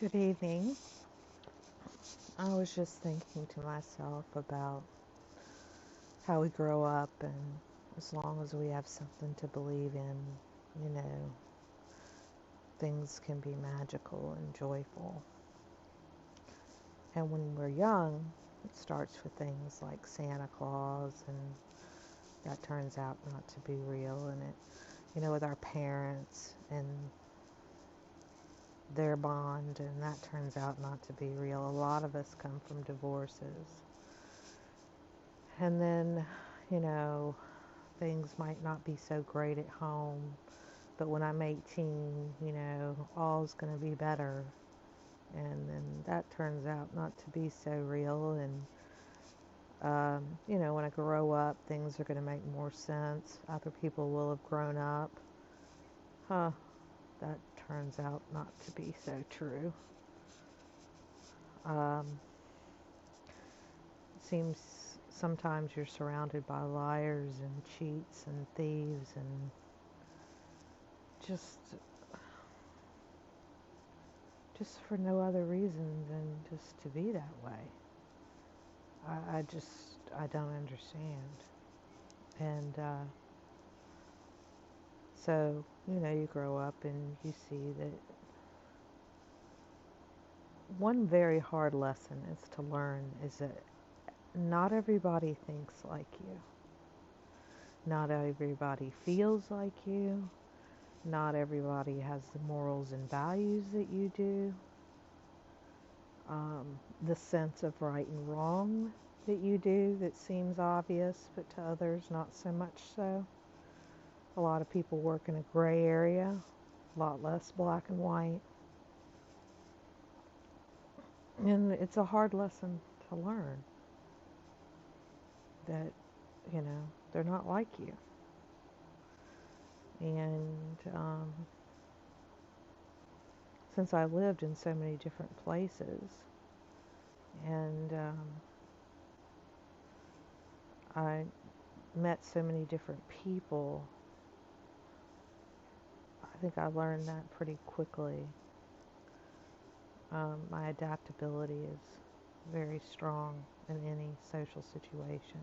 Good evening. I was just thinking to myself about how we grow up, and as long as we have something to believe in, you know, things can be magical and joyful. And when we're young, it starts with things like Santa Claus, and that turns out not to be real. And with our parents and their bond, and that turns out not to be real. A lot of us come from divorces. And then, you know, things might not be so great at home, but when I'm 18, all's going to be better. And then that turns out not to be so real. And, when I grow up, things are going to make more sense. Other people will have grown up. Huh, that turns out not to be so true. Um, it seems sometimes you're surrounded by liars and cheats and thieves and just for no other reason than just to be that way. I don't understand. And so, you grow up and you see that one very hard lesson is to learn is that not everybody thinks like you. Not everybody feels like you. Not everybody has the morals and values that you do. The sense of right and wrong that you do that seems obvious, but to others not so much so. A lot of people work in a gray area, a lot less black and white. And it's a hard lesson to learn that, they're not like you. And since I lived in so many different places, and I met so many different people, I think I learned that pretty quickly. My adaptability is very strong in any social situation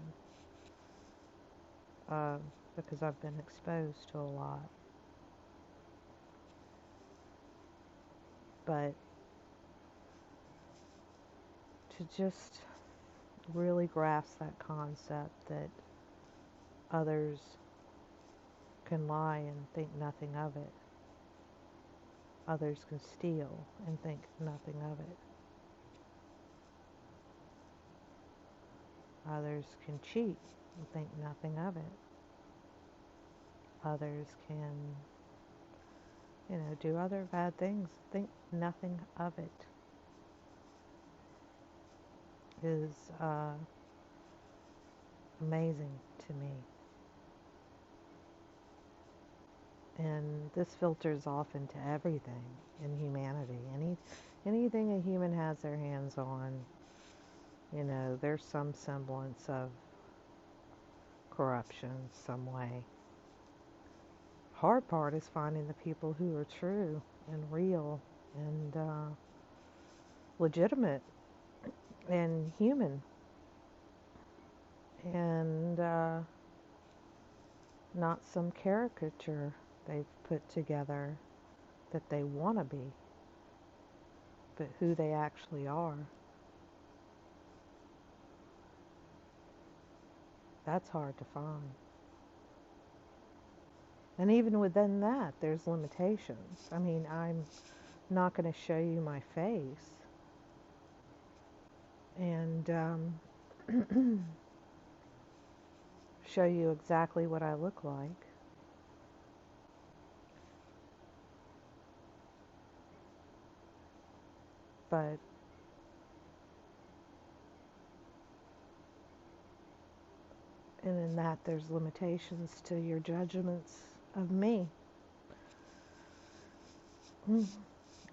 because I've been exposed to a lot. But to just really grasp that concept that others can lie and think nothing of it. Others can steal and think nothing of it. Others can cheat and think nothing of it. Others can, do other bad things, think nothing of it. Is amazing to me. And this filters off into everything in humanity. Anything a human has their hands on, there's some semblance of corruption some way. Hard part is finding the people who are true and real and legitimate and human and not some caricature they've put together that they want to be, but who they actually are. That's hard to find. And even within that, there's limitations. I mean, I'm not going to show you my face and show you exactly what I look like. But and in that, there's limitations to your judgments of me.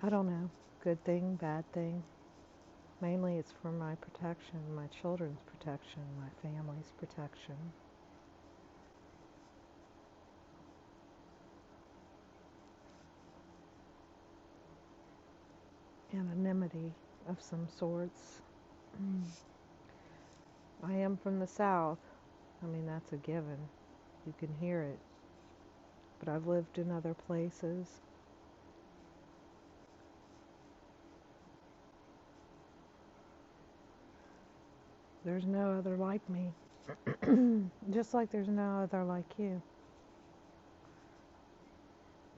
I don't know. Good thing, bad thing. Mainly it's for my protection, my children's protection, my family's protection. anonymity of some sorts. I am from the South. I mean, that's a given. You can hear it. But I've lived in other places. There's no other like me. Just like there's no other like you.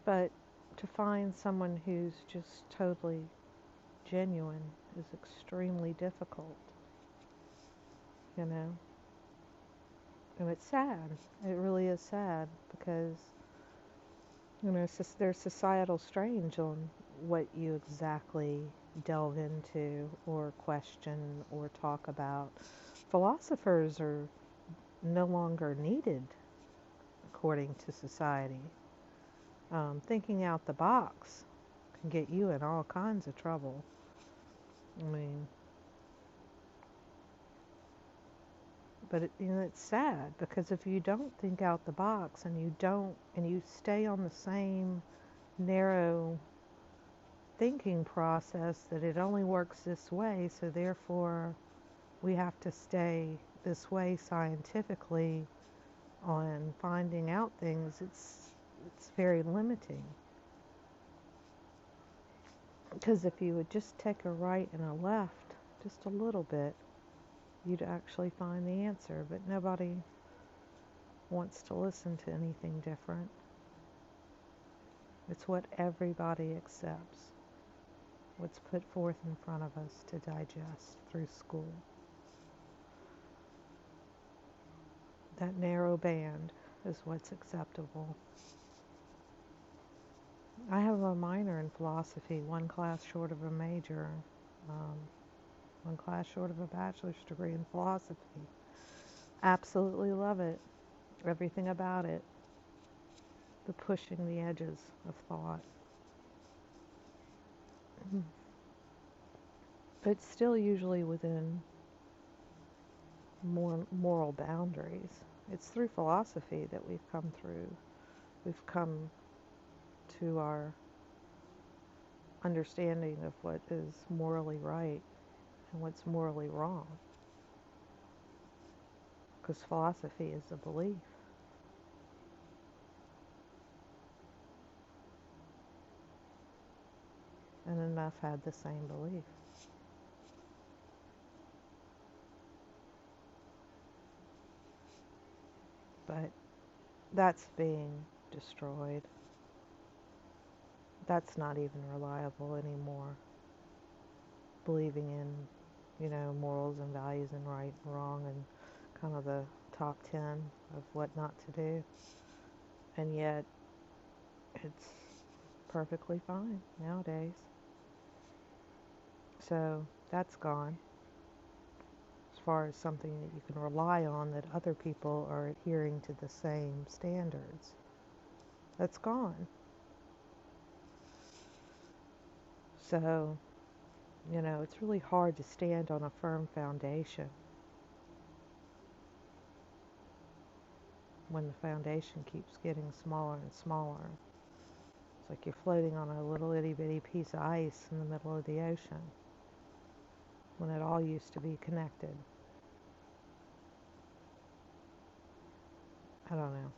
But to find someone who's just totally genuine is extremely difficult, you know? And it's sad. It really is sad because, you know, there's societal strain on what you exactly delve into or question or talk about. Philosophers are no longer needed according to society. Thinking out the box can get you in all kinds of trouble. I mean, but it's sad because if you don't think out the box and you stay on the same narrow thinking process that it only works this way, so therefore we have to stay this way scientifically on finding out things, it's very limiting. Because if you would just take a right and a left just a little bit, you'd actually find the answer. But nobody wants to listen to anything different. It's what everybody accepts, what's put forth in front of us to digest through school. That narrow band is what's acceptable. I have a minor in philosophy, one class short of a major, one class short of a bachelor's degree in philosophy. Absolutely love it. Everything about it. The pushing the edges of thought. But still usually within more moral boundaries. It's through philosophy that we've come to our understanding of what is morally right and what's morally wrong. Because philosophy is a belief. And enough had the same belief. But that's being destroyed. That's not even reliable anymore. Believing in, morals and values and right and wrong and kind of the top 10 of what not to do. And yet, it's perfectly fine nowadays. So, that's gone. As far as something that you can rely on that other people are adhering to the same standards. That's gone. So, it's really hard to stand on a firm foundation when the foundation keeps getting smaller and smaller. It's like you're floating on a little itty bitty piece of ice in the middle of the ocean when it all used to be connected. I don't know.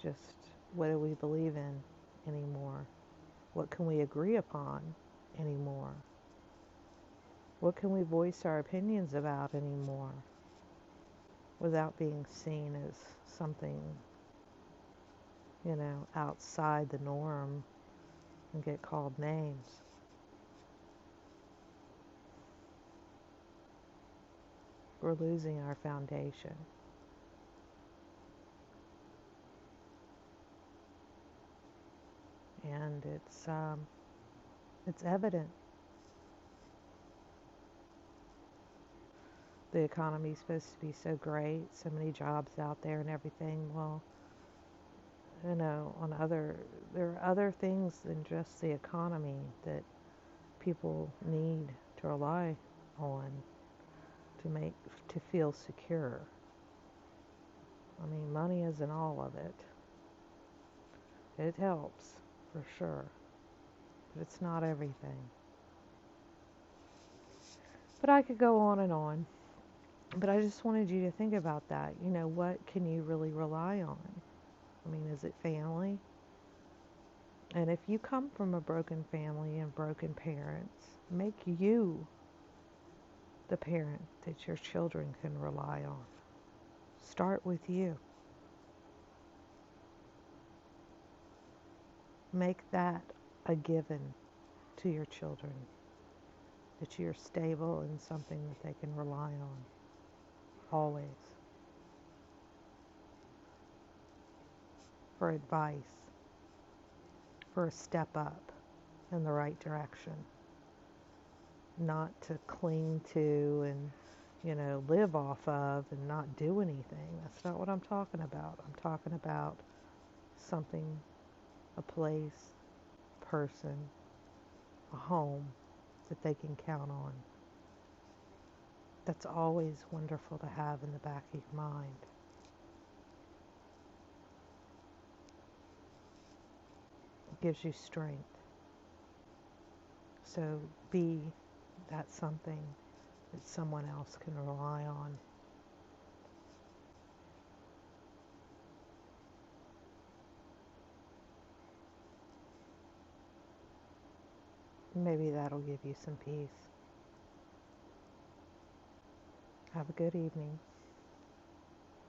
Just what do we believe in anymore? What can we agree upon anymore? What can we voice our opinions about anymore without being seen as something, outside the norm and get called names? We're losing our foundation. And it's evident. The economy's supposed to be so great, so many jobs out there and everything. Well, there are other things than just the economy that people need to rely on to feel secure. I mean, money isn't all of it. It helps, for sure, but it's not everything. But I could go on and on. But I just wanted you to think about that. You know, what can you really rely on? I mean, is it family? And if you come from a broken family and broken parents, make you the parent that your children can rely on. Start with you. Make that a given to your children, that you're stable and something that they can rely on, always, for advice, for a step up in the right direction, not to cling to and, live off of and not do anything. That's not what I'm talking about. I'm talking about something, a place, person, a home that they can count on. That's always wonderful to have in the back of your mind. It gives you strength. So be that something that someone else can rely on. Maybe that'll give you some peace. Have a good evening.